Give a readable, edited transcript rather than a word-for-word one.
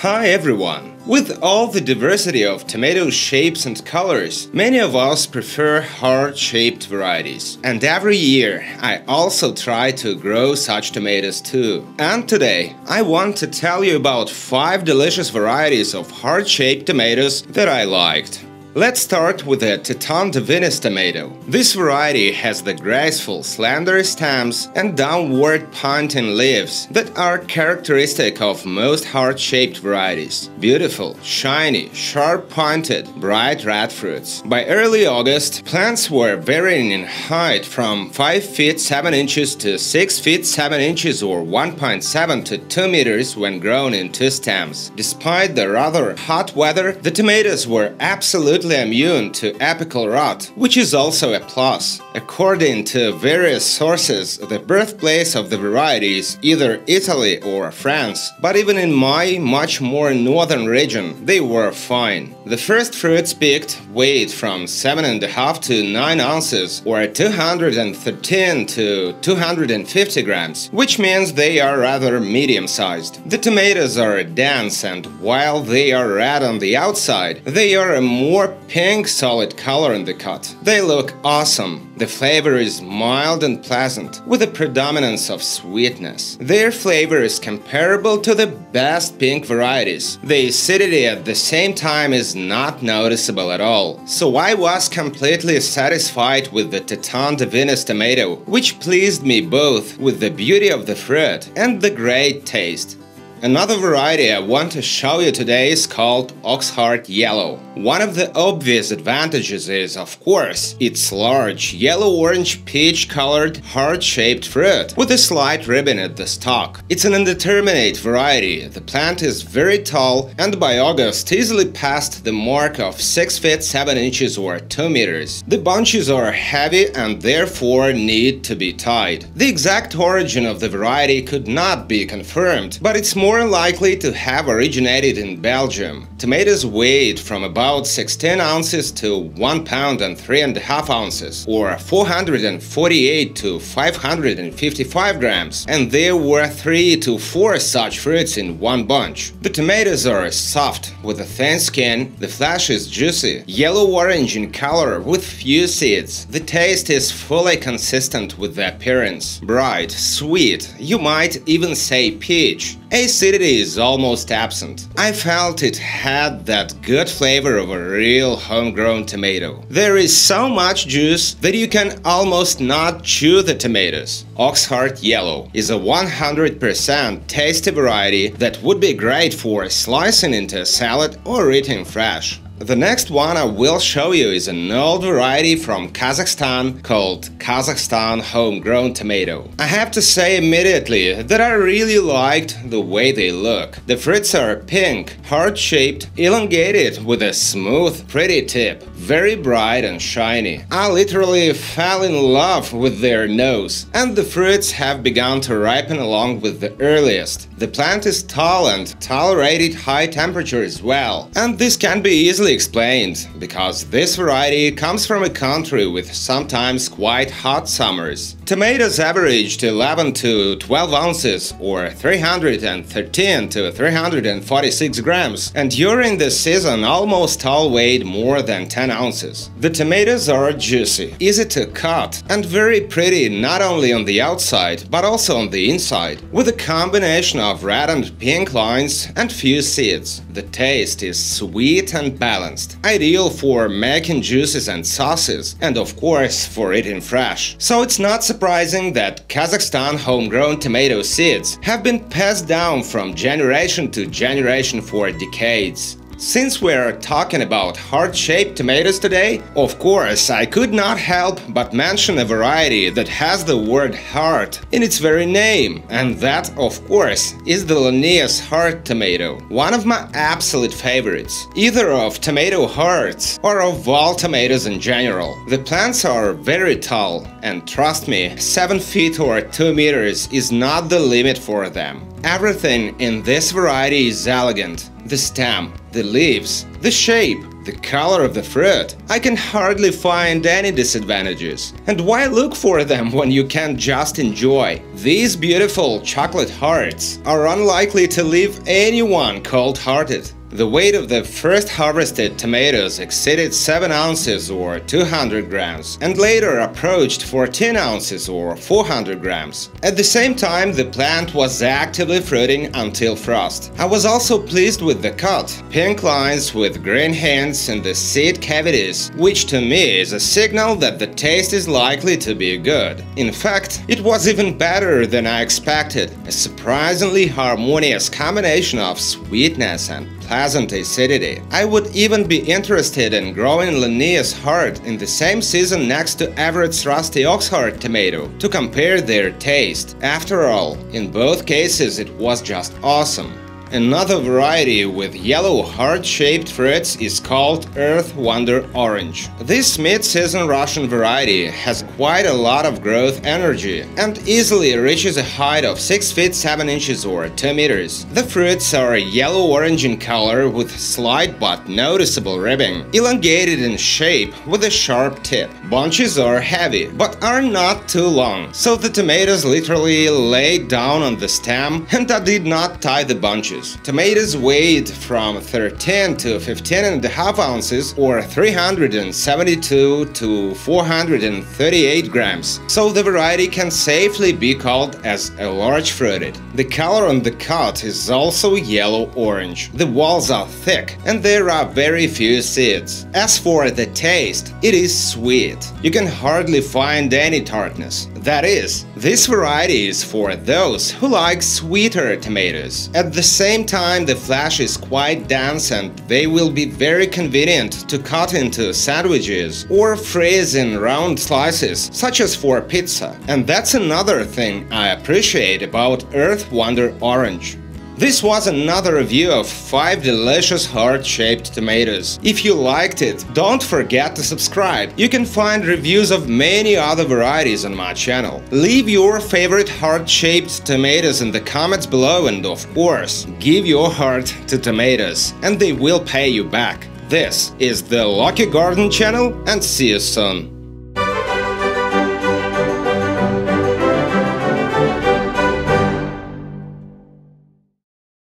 Hi everyone! With all the diversity of tomato shapes and colors, many of us prefer heart-shaped varieties. And every year, I also try to grow such tomatoes too. And today, I want to tell you about 5 delicious varieties of heart-shaped tomatoes that I liked. Let's start with the Teton de Venus tomato. This variety has the graceful, slender stems and downward pointing leaves that are characteristic of most heart-shaped varieties. Beautiful, shiny, sharp-pointed, bright red fruits. By early August, plants were varying in height from 5 feet 7 inches to 6 feet 7 inches or 1.7 to 2 meters when grown in 2 stems. Despite the rather hot weather, the tomatoes were absolutely immune to apical rot, which is also a plus. According to various sources, the birthplace of the variety is either Italy or France, but even in my much more northern region, they were fine. The first fruits picked weighed from 7.5 to 9 ounces or 213 to 250 grams, which means they are rather medium-sized. The tomatoes are dense, and while they are red on the outside, they are a more pink solid color in the cut. They look awesome. The flavor is mild and pleasant, with a predominance of sweetness. Their flavor is comparable to the best pink varieties. The acidity at the same time is not noticeable at all. So I was completely satisfied with the Teton de Venus tomato, which pleased me both with the beauty of the fruit and the great taste. Another variety I want to show you today is called Oxheart Yellow. One of the obvious advantages is, of course, its large, yellow-orange peach-colored, heart-shaped fruit with a slight ribbon at the stalk. It's an indeterminate variety. The plant is very tall and by August easily passed the mark of 6 feet 7 inches or 2 meters. The bunches are heavy and therefore need to be tied. The exact origin of the variety could not be confirmed, but it's more likely to have originated in Belgium. Tomatoes weighed from about 16 ounces to 1 pound and 3.5 ounces, or 448 to 555 grams, and there were 3 to 4 such fruits in one bunch. The tomatoes are soft, with a thin skin, the flesh is juicy, yellow-orange in color with few seeds. The taste is fully consistent with the appearance. Bright, sweet, you might even say peach. Acidity is almost absent. I felt it had that good flavor of a real homegrown tomato. There is so much juice that you can almost not chew the tomatoes. Oxheart Yellow is a 100% tasty variety that would be great for slicing into a salad or eating fresh. The next one I will show you is an old variety from Kazakhstan called Kazakhstan Homegrown tomato. I have to say immediately that I really liked the way they look. The fruits are pink, heart-shaped, elongated with a smooth, pretty tip, very bright and shiny. I literally fell in love with their nose, and the fruits have begun to ripen along with the earliest. The plant is tall and tolerated high temperature as well, and this can be easily explained, because this variety comes from a country with sometimes quite hot summers. Tomatoes averaged 11 to 12 ounces or 313 to 346 grams, and during the season almost all weighed more than 10 ounces. The tomatoes are juicy, easy to cut, and very pretty not only on the outside but also on the inside, with a combination of red and pink lines and few seeds. The taste is sweet and balanced, ideal for making juices and sauces, and of course for eating fresh. So it's not surprising that Kazakhstan homegrown tomato seeds have been passed down from generation to generation for decades. Since we're talking about heart-shaped tomatoes today, of course I could not help but mention a variety that has the word heart in its very name, and that, of course, is the Linnaeus heart tomato, one of my absolute favorites, either of tomato hearts or of all tomatoes in general. The plants are very tall, and trust me, 7 feet or 2 meters is not the limit for them. Everything in this variety is elegant. The stem, the leaves, the shape, the color of the fruit, I can hardly find any disadvantages. And why look for them when you can just enjoy? These beautiful chocolate hearts are unlikely to leave anyone cold-hearted. The weight of the first harvested tomatoes exceeded 7 ounces or 200 grams, and later approached 14 ounces or 400 grams. At the same time, the plant was actively fruiting until frost. I was also pleased with the cut. Pink lines with green hints in the seed cavities, which to me is a signal that the taste is likely to be good. In fact, it was even better than I expected, a surprisingly harmonious combination of sweetness and pleasant acidity. I would even be interested in growing Linnaeus heart in the same season next to Everett's rusty Oxheart tomato to compare their taste. After all, in both cases it was just awesome. Another variety with yellow heart-shaped fruits is called Earth Wonder Orange. This mid-season Russian variety has quite a lot of growth energy and easily reaches a height of 6 feet 7 inches or 2 meters. The fruits are yellow-orange in color with slight but noticeable ribbing, elongated in shape with a sharp tip. Bunches are heavy but are not too long, so the tomatoes literally lay down on the stem and I did not tie the bunches. Tomatoes weighed from 13 to 15.5 ounces or 372 to 438 grams, so the variety can safely be called as a large fruited. The color on the cut is also yellow-orange. The walls are thick and there are very few seeds. As for the taste, it is sweet. You can hardly find any tartness. That is, this variety is for those who like sweeter tomatoes. At the same time, the flesh is quite dense and they will be very convenient to cut into sandwiches or freeze in round slices, such as for pizza. And that's another thing I appreciate about Earth Wonder Orange. This was another review of 5 delicious heart-shaped tomatoes. If you liked it, don't forget to subscribe. You can find reviews of many other varieties on my channel. Leave your favorite heart-shaped tomatoes in the comments below and of course, give your heart to tomatoes and they will pay you back. This is the Lucky Garden channel and see you soon.